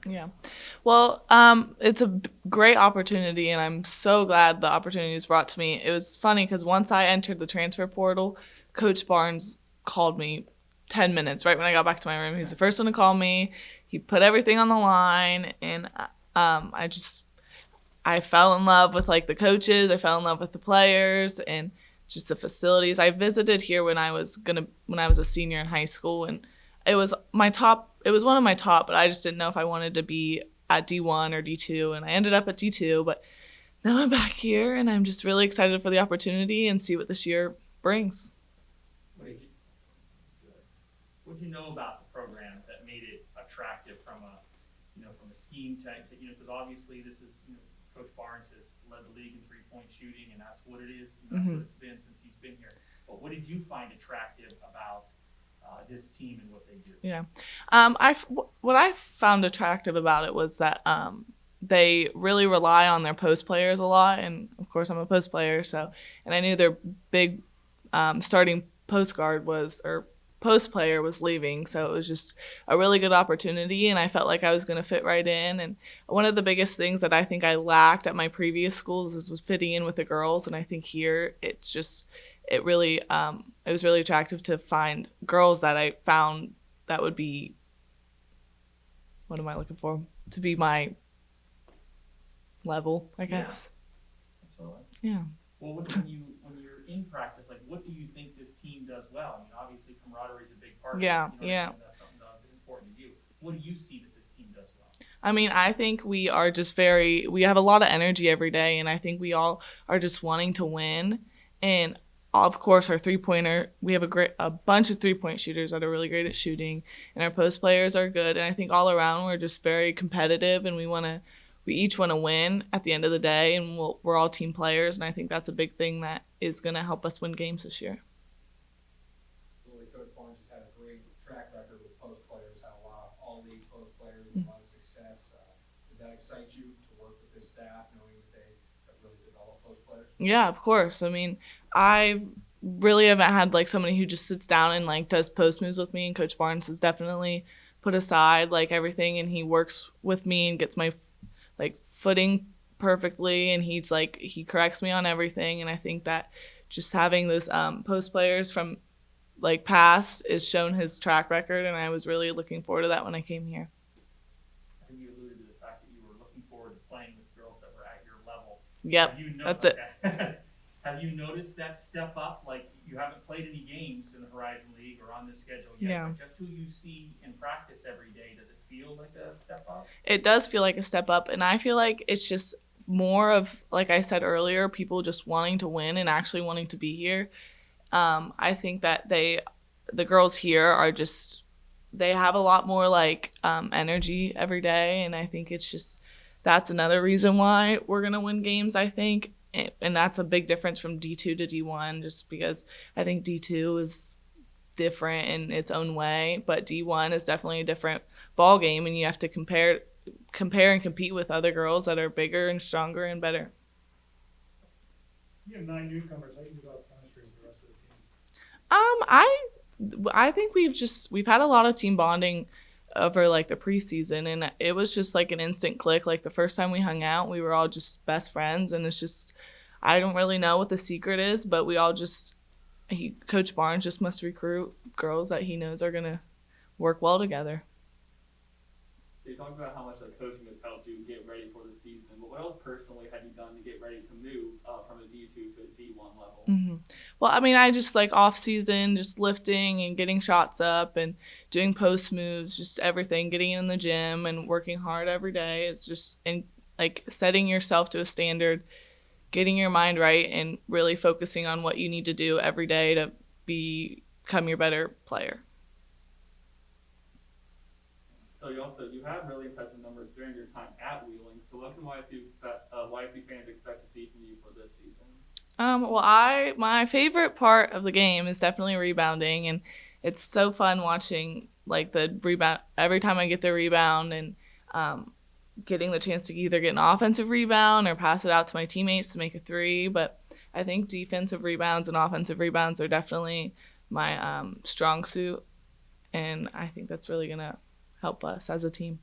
Yeah. Well, it's a great opportunity, and I'm so glad the opportunity was brought to me. It was funny because once I entered the transfer portal, Coach Barnes called me 10 minutes right when I got back to my room. He was the first one to call me. He put everything on the line, and I fell in love with like the coaches. I fell in love with the players and just the facilities. I visited here when I was a senior in high school, and it was my top. It was one of my top, but I just didn't know if I wanted to be at D1 or D2, and I ended up at D2. But now I'm back here, and I'm just really excited for the opportunity and see what this year brings. What did you know about the program that made it attractive from a scheme type? Because obviously this is Coach Barnes has led the league in 3-point shooting, and that's what it is. That's what it's been since he's been here. But what did you find attractive about this team and what they do? Yeah, what I found attractive about it was that they really rely on their post players a lot, and of course I'm a post player, and I knew their big starting post player was leaving, so it was just a really good opportunity, and I felt like I was going to fit right in. And one of the biggest things that I think I lacked at my previous schools was fitting in with the girls, and I think here it was really attractive to find girls that I found that would be, what am I looking for, to be my level, I guess. Absolutely. Yeah. Well, when you're in practice, like, what do you think this team does well? I mean, obviously camaraderie is a big part of it. Yeah, You know, yeah. that's something that's important to you. What do you see that this team does well? I mean, I think we are just we have a lot of energy every day, and I think we all are just wanting to win. And of course, our three-pointer, we have a bunch of three-point shooters that are really great at shooting, and our post players are good. And I think all around we're just very competitive, and we each want to win at the end of the day, and we're all team players, and I think that's a big thing that is going to help us win games this year. Lilly, Coach Barnes has had a great track record with post players, had a lot of all-league post players, and a lot of success. Does that excite you to work with this staff, knowing that they have really developed post players? Yeah, of course. I mean, I really haven't had like somebody who just sits down and like does post moves with me, and Coach Barnes has definitely put aside like everything, and he works with me and gets my like footing perfectly, and he corrects me on everything. And I think that just having those post players from like past is shown his track record, and I was really looking forward to that when I came here. I think you alluded to the fact that you were looking forward to playing with girls that were at your level. Yep, that's it. Have you noticed that step up? Like, you haven't played any games in the Horizon League or on this schedule yet, Yeah. but just who you see in practice every day, does it feel like a step up? It does feel like a step up, and I feel like it's just more of, like I said earlier, people just wanting to win and actually wanting to be here. I think that the girls here are just, they have a lot more like energy every day, and I think it's just, that's another reason why we're gonna win games, I think. And that's a big difference from D2 to D1, just because I think D2 is different in its own way, but D1 is definitely a different ball game, and you have to compare and compete with other girls that are bigger and stronger and better. You have 9 newcomers. How do you develop chemistry with the rest of the team? I think we've had a lot of team bonding over like the preseason, and it was just like an instant click. Like the first time we hung out, we were all just best friends, and it's just, I don't really know what the secret is, but we all just, Coach Barnes just must recruit girls that he knows are gonna work well together. So you talked about how much like coaching has helped you get ready for the season, but what else personally have you done to get ready to move from a D2 to a D1 level? Mm-hmm. Well, I mean, I just like off season, just lifting and getting shots up and doing post moves, just everything, getting in the gym and working hard every day. It's just like setting yourself to a standard, getting your mind right, and really focusing on what you need to do every day to become your better player. So you had really impressive numbers during your time at Wheeling. So what can YSU fans expect to see from you for this season? Well, my favorite part of the game is definitely rebounding, and it's so fun watching like the rebound every time I get the rebound, and getting the chance to either get an offensive rebound or pass it out to my teammates to make a three. But I think defensive rebounds and offensive rebounds are definitely my strong suit, and I think that's really gonna help us as a team.